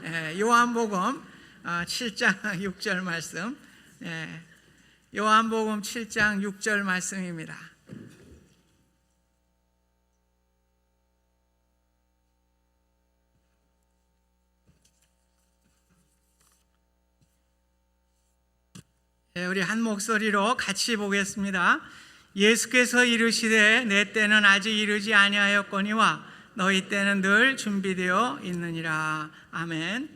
요한복음 7장 6절 말씀, 요한복음 7장 6절 말씀입니다. 우리 한 목소리로 같이 보겠습니다. 예수께서 이르시되 내 때는 아직 이르지 아니하였거니와 너희 때는 늘 준비되어 있느니라. 아멘.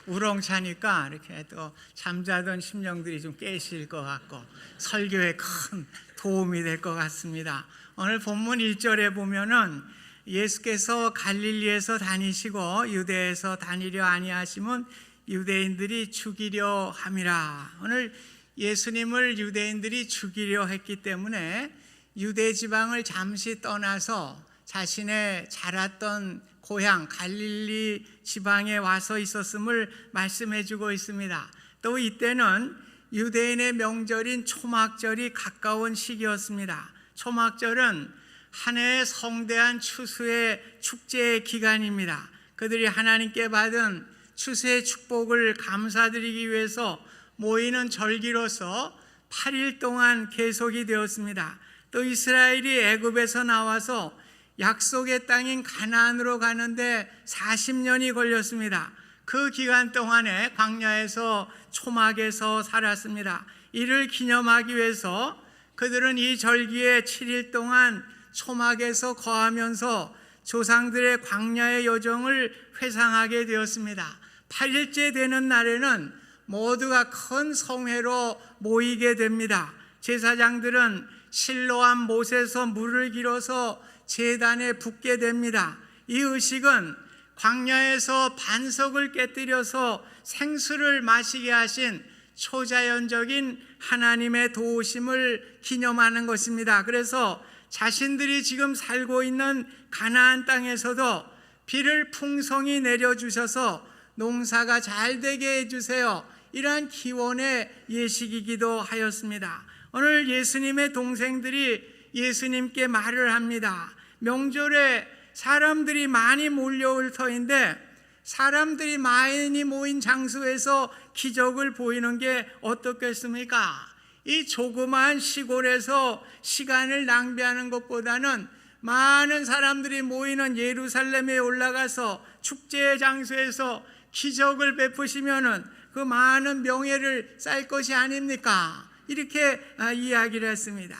우렁차니까 이렇게 또 잠자던 심령들이 좀 깨실 것 같고 설교에 큰 도움이 될 것 같습니다. 오늘 본문 1절에 보면은 예수께서 갈릴리에서 다니시고 유대에서 다니려 아니하심은 유대인들이 죽이려 함이라. 오늘 예수님을 유대인들이 죽이려 했기 때문에 유대 지방을 잠시 떠나서 자신의 자랐던 고향 갈릴리 지방에 와서 있었음을 말씀해 주고 있습니다. 또 이때는 유대인의 명절인 초막절이 가까운 시기였습니다. 초막절은 한 해의 성대한 추수의 축제의 기간입니다. 그들이 하나님께 받은 추수의 축복을 감사드리기 위해서 모이는 절기로서 8일 동안 계속이 되었습니다. 또 이스라엘이 애굽에서 나와서 약속의 땅인 가나안으로 가는데 40년이 걸렸습니다. 그 기간 동안에 광야에서 초막에서 살았습니다. 이를 기념하기 위해서 그들은 이 절기에 7일 동안 초막에서 거하면서 조상들의 광야의 여정을 회상하게 되었습니다. 8일째 되는 날에는 모두가 큰 성회로 모이게 됩니다. 제사장들은 실로암 못에서 물을 길어서 제단에 붓게 됩니다. 이 의식은 광야에서 반석을 깨뜨려서 생수를 마시게 하신 초자연적인 하나님의 도우심을 기념하는 것입니다. 그래서 자신들이 지금 살고 있는 가나안 땅에서도 비를 풍성히 내려주셔서 농사가 잘 되게 해주세요. 이러한 기원의 예식이기도 하였습니다. 오늘 예수님의 동생들이 예수님께 말을 합니다. 명절에 사람들이 많이 몰려올 터인데 사람들이 많이 모인 장소에서 기적을 보이는 게 어떻겠습니까? 이 조그마한 시골에서 시간을 낭비하는 것보다는 많은 사람들이 모이는 예루살렘에 올라가서 축제의 장소에서 기적을 베푸시면은 그 많은 명예를 쌓을 것이 아닙니까? 이렇게 이야기를 했습니다.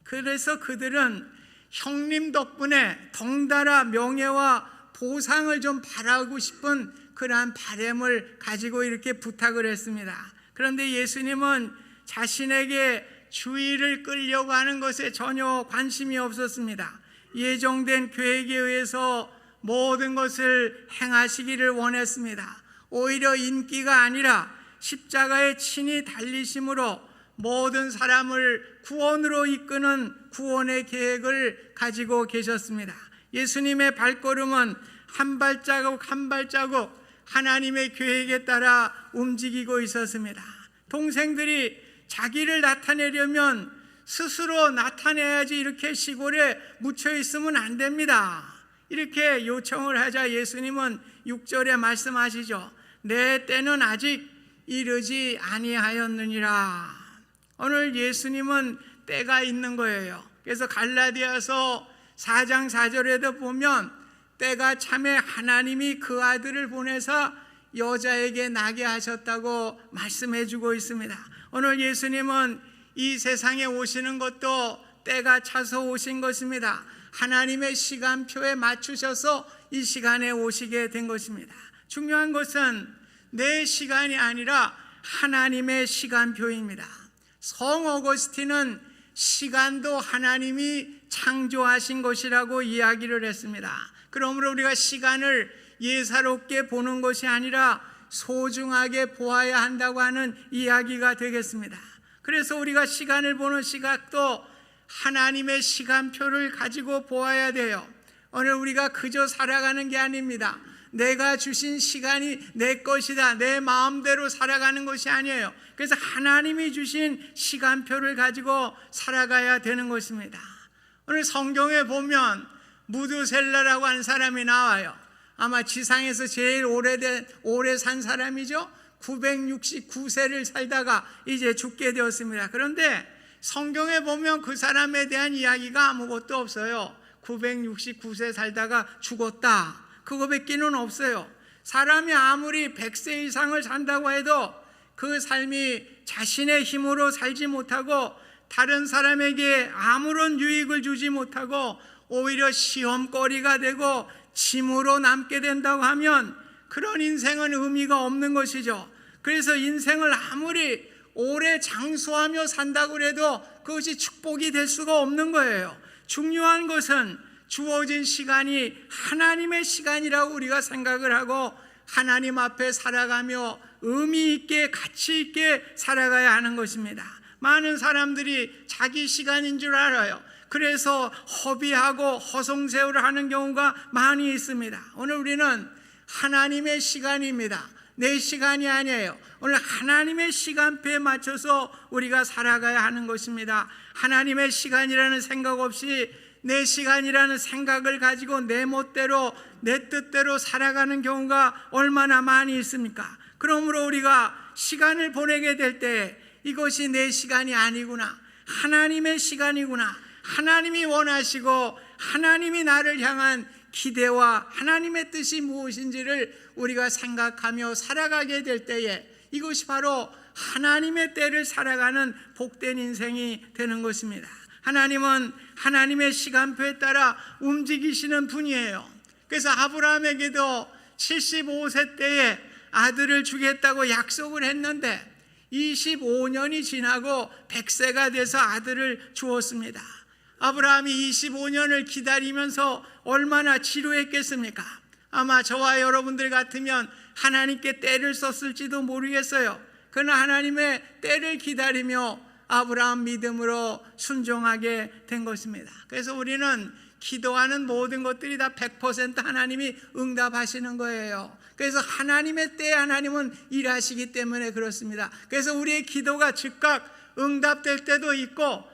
그래서 그들은 형님 덕분에 덩달아 명예와 보상을 좀 바라고 싶은 그러한 바람을 가지고 이렇게 부탁을 했습니다. 그런데 예수님은 자신에게 주의를 끌려고 하는 것에 전혀 관심이 없었습니다. 예정된 계획에 의해서 모든 것을 행하시기를 원했습니다. 오히려 인기가 아니라 십자가에 친히 달리심으로 모든 사람을 구원으로 이끄는 구원의 계획을 가지고 계셨습니다. 예수님의 발걸음은 한 발자국 한 발자국 하나님의 계획에 따라 움직이고 있었습니다. 동생들이 자기를 나타내려면 스스로 나타내야지 이렇게 시골에 묻혀 있으면 안 됩니다. 이렇게 요청을 하자 예수님은 6절에 말씀하시죠. 내 때는 아직 이르지 아니하였느니라. 오늘 예수님은 때가 있는 거예요. 그래서 갈라디아서 4장 4절에도 보면 때가 참에 하나님이 그 아들을 보내서 여자에게 나게 하셨다고 말씀해 주고 있습니다. 오늘 예수님은 이 세상에 오시는 것도 때가 차서 오신 것입니다. 하나님의 시간표에 맞추셔서 이 시간에 오시게 된 것입니다. 중요한 것은 내 시간이 아니라 하나님의 시간표입니다. 성 어거스틴은 시간도 하나님이 창조하신 것이라고 이야기를 했습니다. 그러므로 우리가 시간을 예사롭게 보는 것이 아니라 소중하게 보아야 한다고 하는 이야기가 되겠습니다. 그래서 우리가 시간을 보는 시각도 하나님의 시간표를 가지고 보아야 돼요. 오늘 우리가 그저 살아가는 게 아닙니다. 내가 주신 시간이 내 것이다, 내 마음대로 살아가는 것이 아니에요. 그래서 하나님이 주신 시간표를 가지고 살아가야 되는 것입니다. 오늘 성경에 보면 무두셀라라고 하는 사람이 나와요. 아마 지상에서 제일 오래 산 사람이죠. 969세를 살다가 이제 죽게 되었습니다. 그런데 성경에 보면 그 사람에 대한 이야기가 아무것도 없어요. 969세 살다가 죽었다, 그거밖에는 없어요. 사람이 아무리 100세 이상을 산다고 해도 그 삶이 자신의 힘으로 살지 못하고 다른 사람에게 아무런 유익을 주지 못하고 오히려 시험거리가 되고 짐으로 남게 된다고 하면 그런 인생은 의미가 없는 것이죠. 그래서 인생을 아무리 오래 장수하며 산다고 해도 그것이 축복이 될 수가 없는 거예요. 중요한 것은 주어진 시간이 하나님의 시간이라고 우리가 생각을 하고 하나님 앞에 살아가며 의미 있게 가치 있게 살아가야 하는 것입니다. 많은 사람들이 자기 시간인 줄 알아요. 그래서 허비하고 허송세월을 하는 경우가 많이 있습니다. 오늘 우리는 하나님의 시간입니다. 내 시간이 아니에요. 오늘 하나님의 시간표에 맞춰서 우리가 살아가야 하는 것입니다. 하나님의 시간이라는 생각 없이 내 시간이라는 생각을 가지고 내 멋대로 내 뜻대로 살아가는 경우가 얼마나 많이 있습니까? 그러므로 우리가 시간을 보내게 될 때 이것이 내 시간이 아니구나, 하나님의 시간이구나, 하나님이 원하시고 하나님이 나를 향한 기대와 하나님의 뜻이 무엇인지를 우리가 생각하며 살아가게 될 때에 이것이 바로 하나님의 때를 살아가는 복된 인생이 되는 것입니다. 하나님은 하나님의 시간표에 따라 움직이시는 분이에요. 그래서 아브라함에게도 75세 때에 아들을 주겠다고 약속을 했는데 25년이 지나고 100세가 돼서 아들을 주었습니다. 아브라함이 25년을 기다리면서 얼마나 지루했겠습니까? 아마 저와 여러분들 같으면 하나님께 때를 썼을지도 모르겠어요. 그러나 하나님의 때를 기다리며 아브라함 믿음으로 순종하게 된 것입니다. 그래서 우리는 기도하는 모든 것들이 다 100% 하나님이 응답하시는 거예요. 그래서 하나님의 때에 하나님은 일하시기 때문에 그렇습니다. 그래서 우리의 기도가 즉각 응답될 때도 있고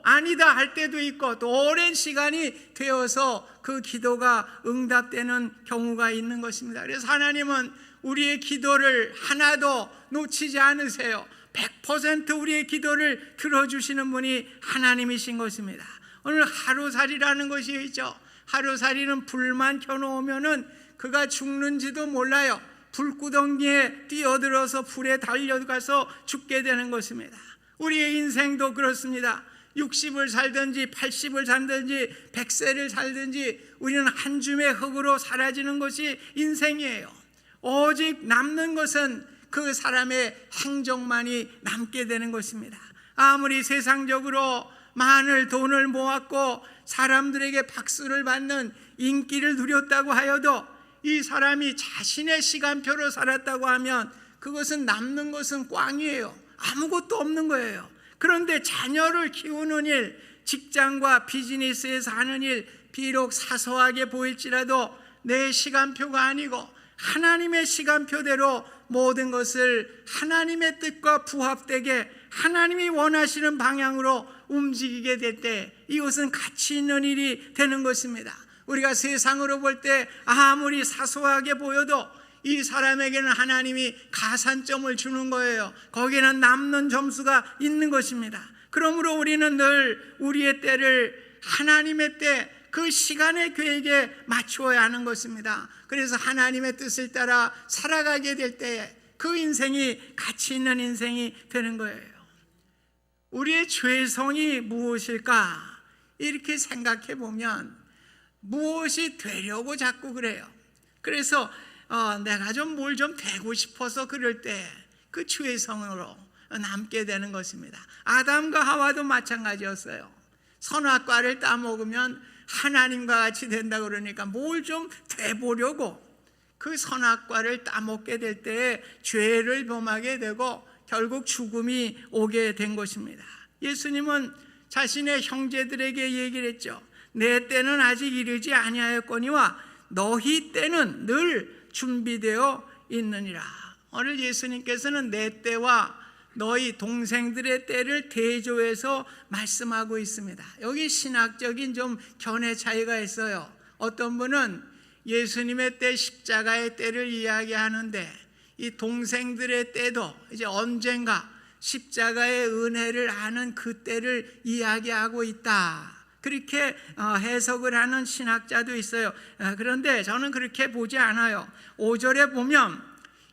아니다 할 때도 있고 또 오랜 시간이 되어서 그 기도가 응답되는 경우가 있는 것입니다. 그래서 하나님은 우리의 기도를 하나도 놓치지 않으세요. 100% 우리의 기도를 들어주시는 분이 하나님이신 것입니다. 오늘 하루살이라는 것이 있죠. 하루살이는 불만 켜놓으면은 그가 죽는지도 몰라요. 불구덩이에 뛰어들어서 불에 달려가서 죽게 되는 것입니다. 우리의 인생도 그렇습니다. 60을 살든지 80을 살든지 100세를 살든지 우리는 한 줌의 흙으로 사라지는 것이 인생이에요. 오직 남는 것은 그 사람의 행적만이 남게 되는 것입니다. 아무리 세상적으로 많은 돈을 모았고 사람들에게 박수를 받는 인기를 누렸다고 하여도 이 사람이 자신의 시간표로 살았다고 하면 그것은 남는 것은 꽝이에요. 아무것도 없는 거예요. 그런데 자녀를 키우는 일, 직장과 비즈니스에서 하는 일, 비록 사소하게 보일지라도 내 시간표가 아니고 하나님의 시간표대로 모든 것을 하나님의 뜻과 부합되게 하나님이 원하시는 방향으로 움직이게 될 때 이것은 가치 있는 일이 되는 것입니다. 우리가 세상으로 볼 때 아무리 사소하게 보여도 이 사람에게는 하나님이 가산점을 주는 거예요. 거기에는 남는 점수가 있는 것입니다. 그러므로 우리는 늘 우리의 때를 하나님의 때, 그 시간의 계획에 맞추어야 하는 것입니다. 그래서 하나님의 뜻을 따라 살아가게 될 때에 그 인생이 가치 있는 인생이 되는 거예요. 우리의 죄성이 무엇일까? 이렇게 생각해 보면 무엇이 되려고 자꾸 그래요. 그래서 내가 좀 뭘 좀 되고 싶어서 그럴 때 그 죄성으로 남게 되는 것입니다. 아담과 하와도 마찬가지였어요. 선악과를 따먹으면 하나님과 같이 된다 그러니까 뭘 좀 돼보려고 그 선악과를 따먹게 될 때에 죄를 범하게 되고 결국 죽음이 오게 된 것입니다. 예수님은 자신의 형제들에게 얘기를 했죠. 내 때는 아직 이르지 아니하였거니와 너희 때는 늘 준비되어 있느니라. 오늘 예수님께서는 내 때와 너희 동생들의 때를 대조해서 말씀하고 있습니다. 여기 신학적인 좀 견해 차이가 있어요. 어떤 분은 예수님의 때, 십자가의 때를 이야기하는데 이 동생들의 때도 이제 언젠가 십자가의 은혜를 아는 그 때를 이야기하고 있다, 그렇게 해석을 하는 신학자도 있어요. 그런데 저는 그렇게 보지 않아요. 5절에 보면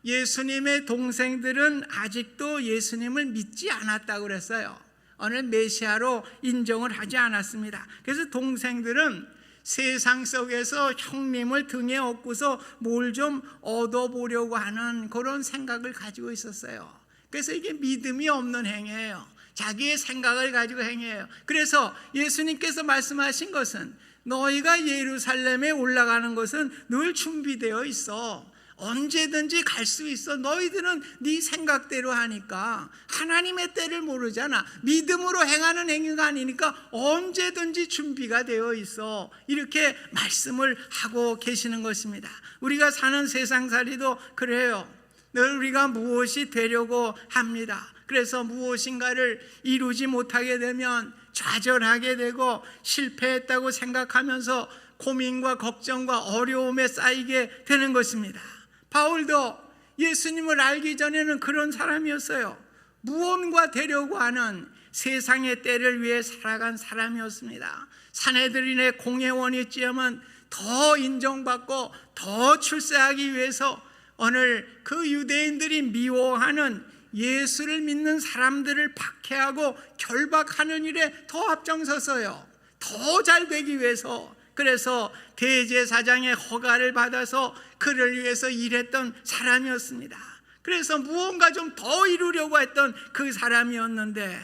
예수님의 동생들은 아직도 예수님을 믿지 않았다고 그랬어요. 어느 메시아로 인정을 하지 않았습니다. 그래서 동생들은 세상 속에서 형님을 등에 업고서 뭘 좀 얻어보려고 하는 그런 생각을 가지고 있었어요. 그래서 이게 믿음이 없는 행위예요. 자기의 생각을 가지고 행해요. 그래서 예수님께서 말씀하신 것은 너희가 예루살렘에 올라가는 것은 늘 준비되어 있어. 언제든지 갈 수 있어. 너희들은 네 생각대로 하니까 하나님의 때를 모르잖아. 믿음으로 행하는 행위가 아니니까 언제든지 준비가 되어 있어. 이렇게 말씀을 하고 계시는 것입니다. 우리가 사는 세상살이도 그래요. 늘 우리가 무엇이 되려고 합니다. 그래서 무엇인가를 이루지 못하게 되면 좌절하게 되고 실패했다고 생각하면서 고민과 걱정과 어려움에 쌓이게 되는 것입니다. 바울도 예수님을 알기 전에는 그런 사람이었어요. 무언가 되려고 하는 세상의 때를 위해 살아간 사람이었습니다. 사내들인의 공회원이 있지만 더 인정받고 더 출세하기 위해서 오늘 그 유대인들이 미워하는 예수를 믿는 사람들을 박해하고 결박하는 일에 더 앞장섰어요. 더 잘 되기 위해서. 그래서 대제사장의 허가를 받아서 그를 위해서 일했던 사람이었습니다. 그래서 무언가 좀 더 이루려고 했던 그 사람이었는데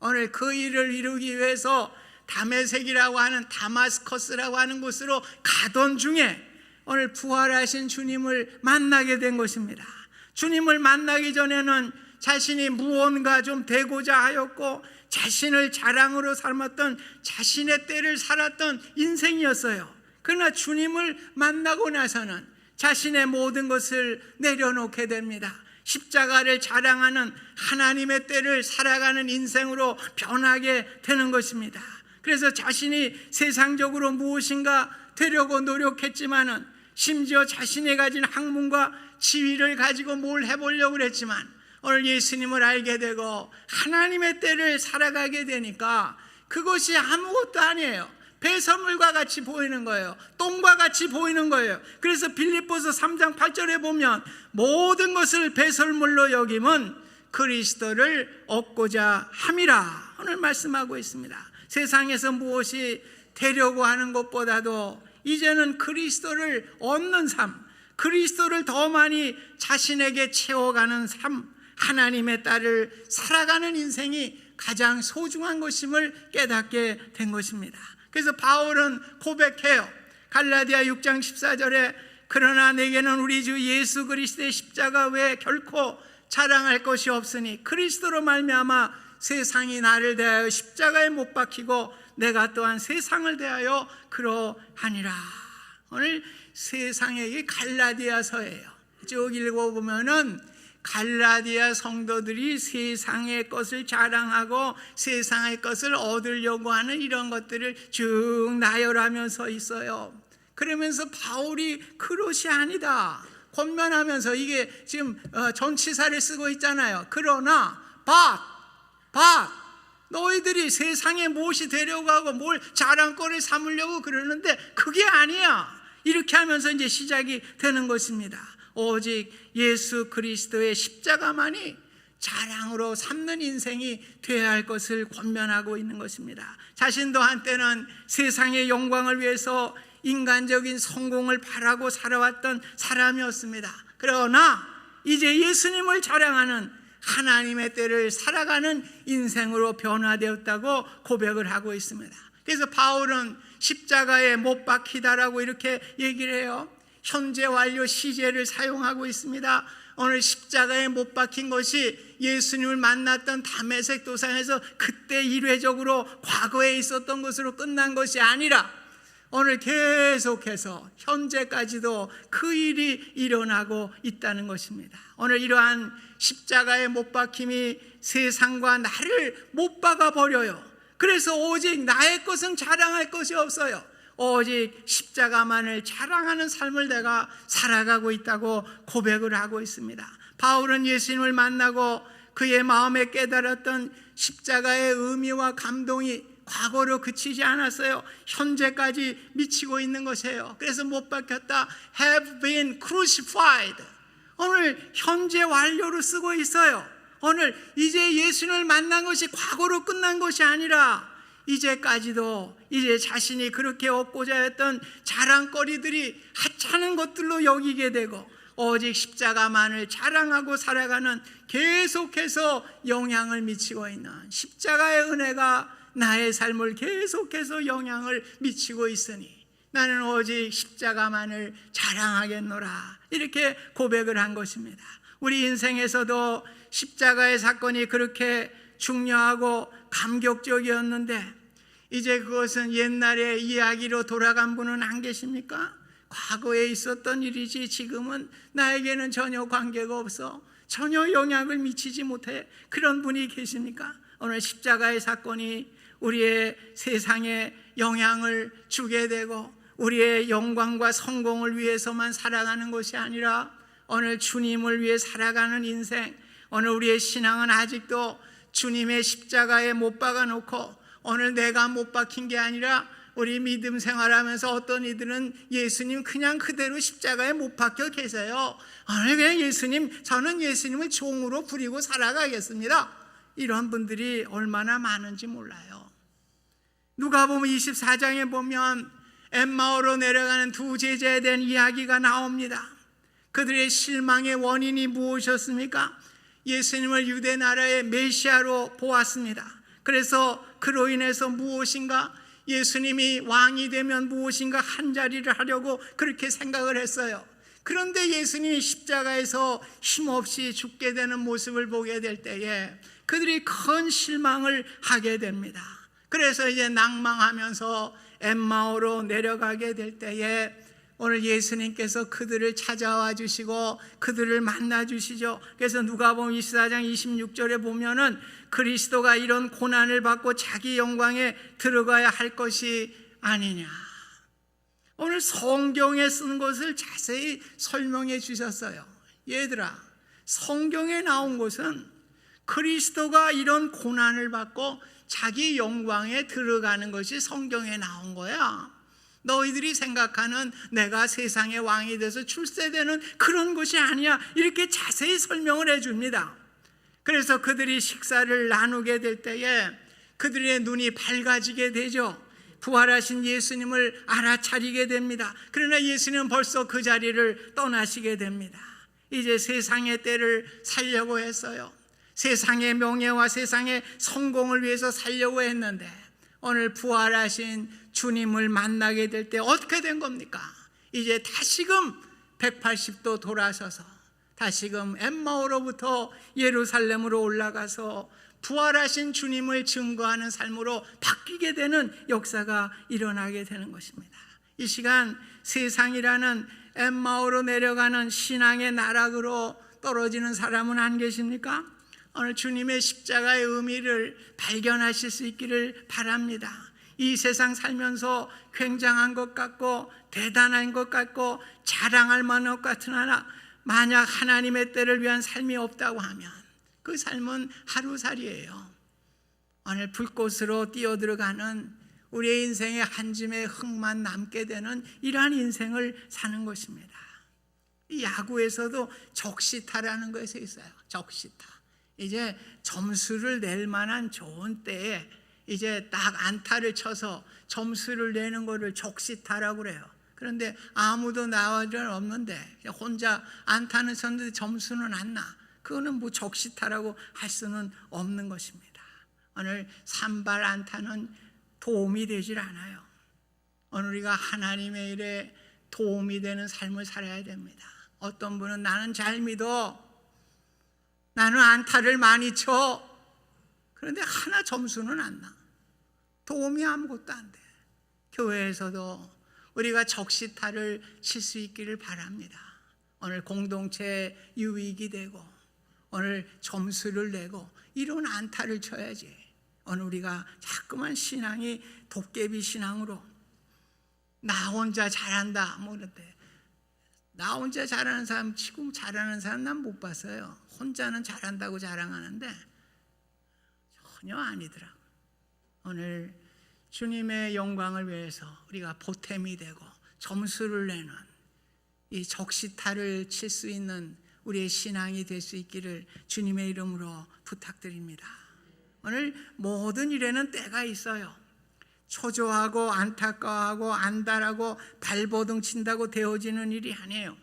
오늘 그 일을 이루기 위해서 다메섹이라고 하는 다마스커스라고 하는 곳으로 가던 중에 오늘 부활하신 주님을 만나게 된 것입니다. 주님을 만나기 전에는 자신이 무언가 좀 되고자 하였고 자신을 자랑으로 삼았던 자신의 때를 살았던 인생이었어요. 그러나 주님을 만나고 나서는 자신의 모든 것을 내려놓게 됩니다. 십자가를 자랑하는 하나님의 때를 살아가는 인생으로 변하게 되는 것입니다. 그래서 자신이 세상적으로 무엇인가 되려고 노력했지만은 심지어 자신이 가진 학문과 지위를 가지고 뭘 해보려고 그랬지만 오늘 예수님을 알게 되고 하나님의 때를 살아가게 되니까 그것이 아무것도 아니에요. 배설물과 같이 보이는 거예요. 똥과 같이 보이는 거예요. 그래서 빌립보서 3장 8절에 보면 모든 것을 배설물로 여김은 그리스도를 얻고자 함이라 오늘 말씀하고 있습니다. 세상에서 무엇이 되려고 하는 것보다도 이제는 그리스도를 얻는 삶, 그리스도를 더 많이 자신에게 채워가는 삶, 하나님의 딸을 살아가는 인생이 가장 소중한 것임을 깨닫게 된 것입니다. 그래서 바울은 고백해요. 갈라디아 6장 14절에 그러나 내게는 우리 주 예수 그리스도의 십자가 외에 결코 자랑할 것이 없으니 그리스도로 말미암아 세상이 나를 대하여 십자가에 못 박히고 내가 또한 세상을 대하여 그러하니라. 오늘 세상의 갈라디아서예요. 쭉 읽어보면은 갈라디아 성도들이 세상의 것을 자랑하고 세상의 것을 얻으려고 하는 이런 것들을 쭉 나열하면서 있어요. 그러면서 바울이 그것이 아니다 권면하면서 이게 지금 전치사를 쓰고 있잖아요. 그러나 너희들이 세상에 무엇이 되려고 하고 뭘 자랑거리 삼으려고 그러는데 그게 아니야. 이렇게 하면서 이제 시작이 되는 것입니다. 오직 예수 그리스도의 십자가만이 자랑으로 삼는 인생이 되어야 할 것을 권면하고 있는 것입니다. 자신도 한때는 세상의 영광을 위해서 인간적인 성공을 바라고 살아왔던 사람이었습니다. 그러나 이제 예수님을 자랑하는 하나님의 때를 살아가는 인생으로 변화되었다고 고백을 하고 있습니다. 그래서 바울은 십자가에 못 박히다라고 이렇게 얘기를 해요. 현재 완료 시제를 사용하고 있습니다. 오늘 십자가에 못 박힌 것이 예수님을 만났던 다메섹 도상에서 그때 일회적으로 과거에 있었던 것으로 끝난 것이 아니라 오늘 계속해서 현재까지도 그 일이 일어나고 있다는 것입니다. 오늘 이러한 십자가에 못 박힘이 세상과 나를 못 박아 버려요. 그래서 오직 나의 것은 자랑할 것이 없어요. 오직 십자가만을 자랑하는 삶을 내가 살아가고 있다고 고백을 하고 있습니다. 바울은 예수님을 만나고 그의 마음에 깨달았던 십자가의 의미와 감동이 과거로 그치지 않았어요. 현재까지 미치고 있는 것이에요. 그래서 못 박혔다, have been crucified. 오늘 현재 완료로 쓰고 있어요. 오늘 이제 예수님을 만난 것이 과거로 끝난 것이 아니라 이제까지도 이제 자신이 그렇게 얻고자 했던 자랑거리들이 하찮은 것들로 여기게 되고 오직 십자가만을 자랑하고 살아가는, 계속해서 영향을 미치고 있는 십자가의 은혜가 나의 삶을 계속해서 영향을 미치고 있으니 나는 오직 십자가만을 자랑하겠노라, 이렇게 고백을 한 것입니다. 우리 인생에서도 십자가의 사건이 그렇게 중요하고 감격적이었는데 이제 그것은 옛날의 이야기로 돌아간 분은 안 계십니까? 과거에 있었던 일이지 지금은 나에게는 전혀 관계가 없어, 전혀 영향을 미치지 못해, 그런 분이 계십니까? 오늘 십자가의 사건이 우리의 세상에 영향을 주게 되고 우리의 영광과 성공을 위해서만 살아가는 것이 아니라 오늘 주님을 위해 살아가는 인생, 오늘 우리의 신앙은 아직도 주님의 십자가에 못 박아놓고, 오늘 내가 못 박힌 게 아니라 우리 믿음 생활하면서 어떤 이들은 예수님 그냥 그대로 십자가에 못 박혀 계세요. 오늘 그냥 예수님, 저는 예수님을 종으로 부리고 살아가겠습니다, 이런 분들이 얼마나 많은지 몰라요. 누가복음 24장에 보면 엠마오로 내려가는 두 제자에 대한 이야기가 나옵니다. 그들의 실망의 원인이 무엇이었습니까? 예수님을 유대 나라의 메시아로 보았습니다. 그래서 그로 인해서 무엇인가, 예수님이 왕이 되면 무엇인가 한 자리를 하려고 그렇게 생각을 했어요. 그런데 예수님이 십자가에서 힘없이 죽게 되는 모습을 보게 될 때에 그들이 큰 실망을 하게 됩니다. 그래서 이제 낭망하면서 엠마오로 내려가게 될 때에 오늘 예수님께서 그들을 찾아와 주시고 그들을 만나 주시죠. 그래서 누가복음 24장 26절에 보면은 그리스도가 이런 고난을 받고 자기 영광에 들어가야 할 것이 아니냐. 오늘 성경에 쓴 것을 자세히 설명해 주셨어요. 얘들아, 성경에 나온 것은 그리스도가 이런 고난을 받고 자기 영광에 들어가는 것이 성경에 나온 거야. 너희들이 생각하는 내가 세상의 왕이 돼서 출세되는 그런 것이 아니야, 이렇게 자세히 설명을 해줍니다. 그래서 그들이 식사를 나누게 될 때에 그들의 눈이 밝아지게 되죠. 부활하신 예수님을 알아차리게 됩니다. 그러나 예수님은 벌써 그 자리를 떠나시게 됩니다. 이제 세상의 때를 살려고 했어요. 세상의 명예와 세상의 성공을 위해서 살려고 했는데 오늘 부활하신 주님을 만나게 될 때 어떻게 된 겁니까? 이제 다시금 180도 돌아서서 다시금 엠마오로부터 예루살렘으로 올라가서 부활하신 주님을 증거하는 삶으로 바뀌게 되는 역사가 일어나게 되는 것입니다. 이 시간 세상이라는 엠마오로 내려가는 신앙의 나락으로 떨어지는 사람은 안 계십니까? 오늘 주님의 십자가의 의미를 발견하실 수 있기를 바랍니다. 이 세상 살면서 굉장한 것 같고 대단한 것 같고 자랑할 만한 것 같으나 만약 하나님의 때를 위한 삶이 없다고 하면 그 삶은 하루살이에요. 오늘 불꽃으로 뛰어들어가는 우리의 인생의 한 줌의 흙만 남게 되는 이러한 인생을 사는 것입니다. 이 야구에서도 적시타라는 것이 있어요. 적시타. 이제 점수를 낼 만한 좋은 때에 이제 딱 안타를 쳐서 점수를 내는 것을 적시타라고 그래요. 그런데 아무도 나와줄 없는데 혼자 안타는 쳤는데 점수는 안 나. 그거는 뭐 적시타라고 할 수는 없는 것입니다. 오늘 산발 안타는 도움이 되질 않아요. 오늘 우리가 하나님의 일에 도움이 되는 삶을 살아야 됩니다. 어떤 분은 나는 잘 믿어, 나는 안타를 많이 쳐. 그런데 하나 점수는 안 나. 도움이 아무것도 안 돼. 교회에서도 우리가 적시타를 칠 수 있기를 바랍니다. 오늘 공동체 유익이 되고 오늘 점수를 내고 이런 안타를 쳐야지. 오늘 우리가 자꾸만 신앙이 도깨비 신앙으로 나 혼자 잘한다 뭐 그런데, 나 혼자 잘하는 사람 치고 잘하는 사람 난 못 봤어요. 혼자는 잘한다고 자랑하는데 전혀 아니더라고. 오늘 주님의 영광을 위해서 우리가 보탬이 되고 점수를 내는 이 적시타를 칠 수 있는 우리의 신앙이 될 수 있기를 주님의 이름으로 부탁드립니다. 오늘 모든 일에는 때가 있어요. 초조하고 안타까워하고 안달하고 발버둥 친다고 되어지는 일이 아니에요.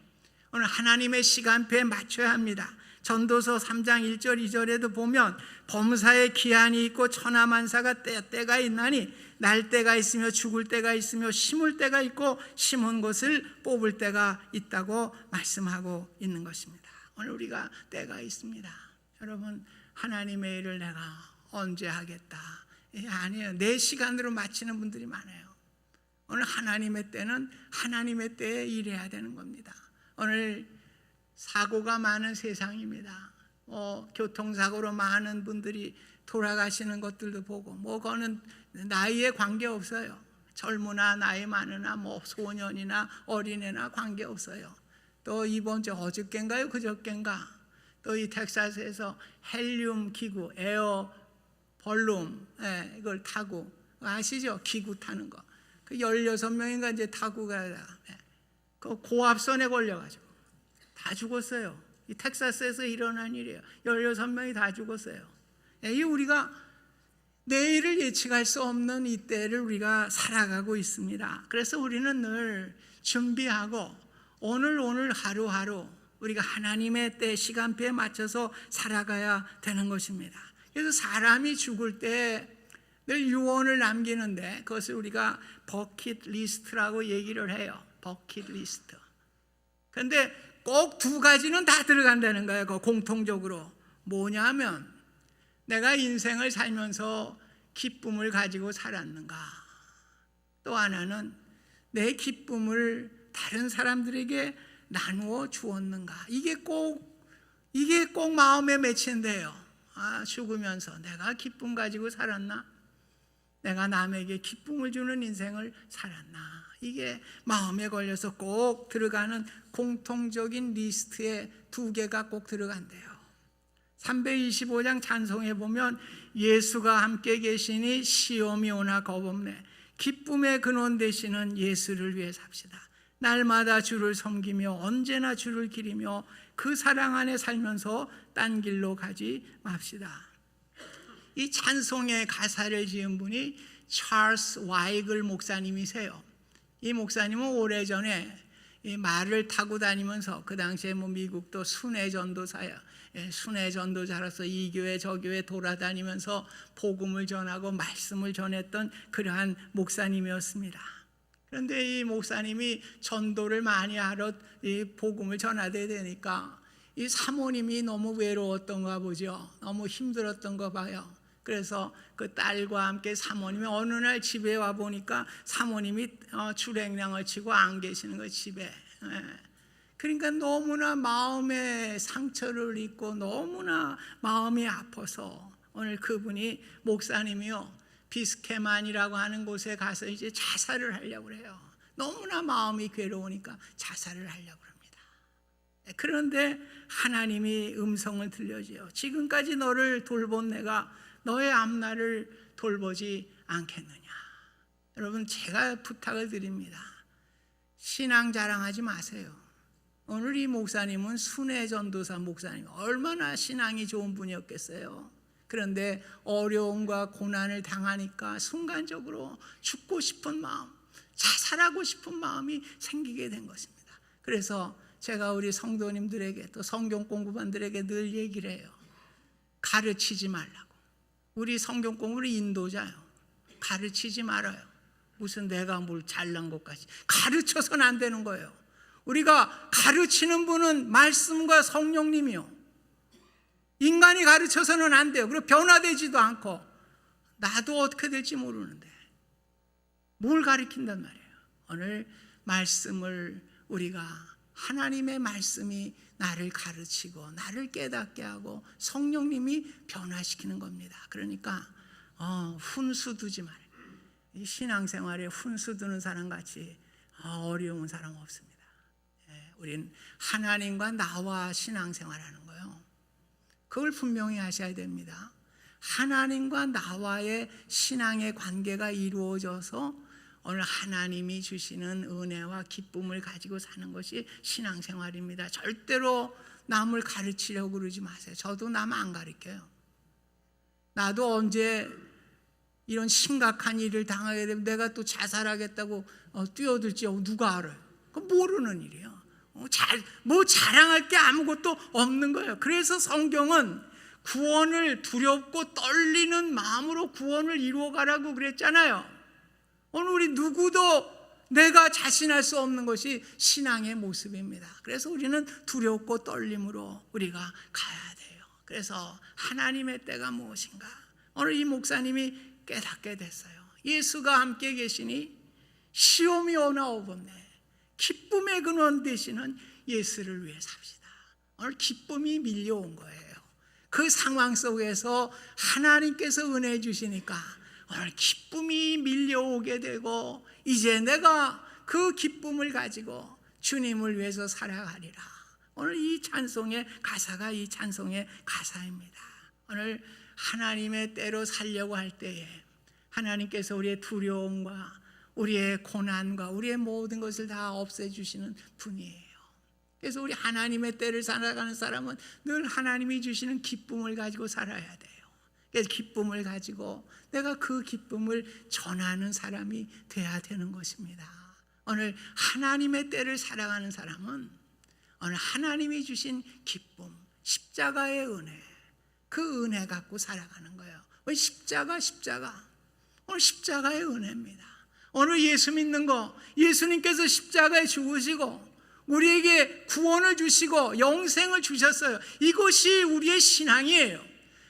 오늘 하나님의 시간표에 맞춰야 합니다. 전도서 3장 1절 2절에도 보면 범사에 기한이 있고 천하만사가 때가 있나니 날 때가 있으며 죽을 때가 있으며 심을 때가 있고 심은 것을 뽑을 때가 있다고 말씀하고 있는 것입니다. 오늘 우리가 때가 있습니다. 여러분, 하나님의 일을 내가 언제 하겠다, 아니에요. 내 시간으로 마치는 분들이 많아요. 오늘 하나님의 때는 하나님의 때에 일해야 되는 겁니다. 오늘 사고가 많은 세상입니다. 교통사고로 많은 분들이 돌아가시는 것들도 보고, 그거는 나이에 관계없어요. 젊으나 나이 많으나 소년이나 어린애나 관계없어요. 또 이번 주 어저께인가요? 그저께인가? 또 이 텍사스에서 헬륨 기구, 에어 벌룸, 이걸 타고, 아시죠? 기구 타는 거. 그 16명인가 이제 타고 가다 그 고압선에 걸려가지고 다 죽었어요. 이 텍사스에서 일어난 일이에요. 16명이 다 죽었어요. 이 우리가 내일을 예측할 수 없는 이 때를 우리가 살아가고 있습니다. 그래서 우리는 늘 준비하고 오늘 하루하루 우리가 하나님의 때 시간표에 맞춰서 살아가야 되는 것입니다. 그래서 사람이 죽을 때 늘 유언을 남기는데 그것을 우리가 버킷 리스트라고 얘기를 해요. 버킷 리스트. 그런데 꼭 두 가지는 다 들어간다는 거예요. 공통적으로. 뭐냐면 내가 인생을 살면서 기쁨을 가지고 살았는가, 또 하나는 내 기쁨을 다른 사람들에게 나누어 주었는가. 이게 꼭 마음에 맺힌대요. 죽으면서 내가 기쁨 가지고 살았나? 내가 남에게 기쁨을 주는 인생을 살았나? 이게 마음에 걸려서 꼭 들어가는 공통적인 리스트에 두 개가 꼭 들어간대요. 325장 찬송에 보면 예수가 함께 계시니 시험이 오나 겁없네. 기쁨의 근원 되시는 예수를 위해 삽시다. 날마다 주를 섬기며 언제나 주를 기리며 그 사랑 안에 살면서 딴 길로 가지 맙시다. 이 찬송의 가사를 지은 분이 찰스 와이글 목사님이세요. 이 목사님은 오래전에 이 말을 타고 다니면서, 그 당시에 미국도 순회 전도사예요. 순회 전도자로서 이 교회 저 교회 돌아다니면서 복음을 전하고 말씀을 전했던 그러한 목사님이었습니다. 그런데 이 목사님이 전도를 많이 하러 이 복음을 전하게 되니까 이 사모님이 너무 외로웠던가 보죠. 너무 힘들었던가 봐요. 그래서 그 딸과 함께 사모님이 어느 날 집에 와 보니까 사모님이 주랭랑을 치고 안 계시는 거예요, 집에. 그러니까 너무나 마음에 상처를 입고 너무나 마음이 아파서 오늘 그분이 목사님이요, 비스케만이라고 하는 곳에 가서 이제 자살을 하려고 그래요. 너무나 마음이 괴로우니까 자살을 하려고 합니다. 그런데 하나님이 음성을 들려줘요. 지금까지 너를 돌본 내가 너의 앞날을 돌보지 않겠느냐. 여러분, 제가 부탁을 드립니다. 신앙 자랑하지 마세요. 오늘 이 목사님은 순회 전도사 목사님, 얼마나 신앙이 좋은 분이었겠어요. 그런데 어려움과 고난을 당하니까 순간적으로 죽고 싶은 마음, 자살하고 싶은 마음이 생기게 된 것입니다. 그래서 제가 우리 성도님들에게 또 성경 공부반들에게 늘 얘기를 해요. 가르치지 말라고. 우리 성경 공부는 인도자요. 가르치지 말아요. 무슨 내가 뭘 잘난 것까지 가르쳐서는 안 되는 거예요. 우리가 가르치는 분은 말씀과 성령님이요. 인간이 가르쳐서는 안 돼요. 그리고 변화되지도 않고 나도 어떻게 될지 모르는데 뭘 가르친단 말이에요. 오늘 말씀을 우리가, 하나님의 말씀이 나를 가르치고 나를 깨닫게 하고 성령님이 변화시키는 겁니다. 그러니까 훈수 두지 말아요. 이 신앙생활에 훈수 두는 사람 같이 어려운 사람 없습니다. 우린 하나님과 나와 신앙생활하는 거예요. 그걸 분명히 하셔야 됩니다. 하나님과 나와의 신앙의 관계가 이루어져서 오늘 하나님이 주시는 은혜와 기쁨을 가지고 사는 것이 신앙생활입니다. 절대로 남을 가르치려고 그러지 마세요. 저도 남 안 가르쳐요. 나도 언제 이런 심각한 일을 당하게 되면 내가 또 자살하겠다고 뛰어들지 누가 알아요? 그건 모르는 일이에요. 뭐 자랑할 게 아무것도 없는 거예요. 그래서 성경은 구원을 두렵고 떨리는 마음으로 구원을 이루어가라고 그랬잖아요. 오늘 우리 누구도 내가 자신할 수 없는 것이 신앙의 모습입니다. 그래서 우리는 두렵고 떨림으로 우리가 가야 돼요. 그래서 하나님의 때가 무엇인가? 오늘 이 목사님이 깨닫게 됐어요. 예수가 함께 계시니 시험이 오나 오겠네. 기쁨의 근원 되시는 예수를 위해 삽시다. 오늘 기쁨이 밀려온 거예요. 그 상황 속에서 하나님께서 은혜 주시니까 오늘 기쁨이 밀려오게 되고 이제 내가 그 기쁨을 가지고 주님을 위해서 살아가리라. 오늘 이 찬송의 가사가 이 찬송의 가사입니다. 오늘 하나님의 때로 살려고 할 때에 하나님께서 우리의 두려움과 우리의 고난과 우리의 모든 것을 다 없애주시는 분이에요. 그래서 우리 하나님의 때를 살아가는 사람은 늘 하나님이 주시는 기쁨을 가지고 살아야 돼요. 그래서 기쁨을 가지고 내가 그 기쁨을 전하는 사람이 돼야 되는 것입니다. 오늘 하나님의 때를 살아가는 사람은 오늘 하나님이 주신 기쁨, 십자가의 은혜, 그 은혜 갖고 살아가는 거예요. 십자가 오늘 십자가의 은혜입니다. 오늘 예수 믿는 거, 예수님께서 십자가에 죽으시고 우리에게 구원을 주시고 영생을 주셨어요. 이것이 우리의 신앙이에요.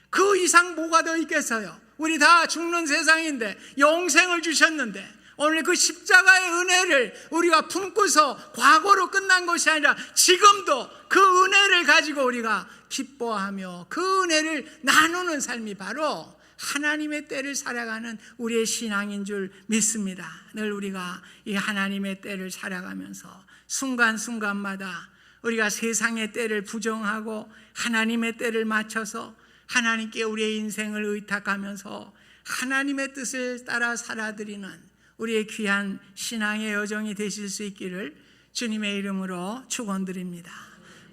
그 이상 뭐가 더 있겠어요? 우리 다 죽는 세상인데 영생을 주셨는데 오늘 그 십자가의 은혜를 우리가 품고서 과거로 끝난 것이 아니라 지금도 그 은혜를 가지고 우리가 기뻐하며 그 은혜를 나누는 삶이 바로 하나님의 때를 살아가는 우리의 신앙인 줄 믿습니다. 늘 우리가 이 하나님의 때를 살아가면서 순간순간마다 우리가 세상의 때를 부정하고 하나님의 때를 맞춰서 하나님께 우리의 인생을 의탁하면서 하나님의 뜻을 따라 살아드리는 우리의 귀한 신앙의 여정이 되실 수 있기를 주님의 이름으로 축원드립니다.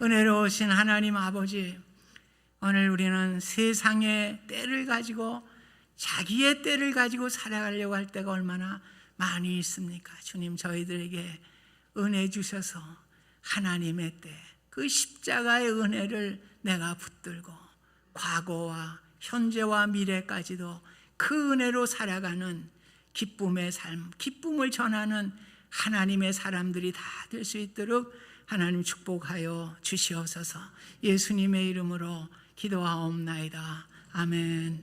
은혜로우신 하나님 아버지, 오늘 우리는 세상의 때를 가지고 자기의 때를 가지고 살아가려고 할 때가 얼마나 많이 있습니까? 주님, 저희들에게 은혜 주셔서 하나님의 때, 그 십자가의 은혜를 내가 붙들고 과거와 현재와 미래까지도 그 은혜로 살아가는 기쁨의 삶, 기쁨을 전하는 하나님의 사람들이 다 될 수 있도록 하나님 축복하여 주시옵소서. 예수님의 이름으로 기도하옵나이다. 아멘.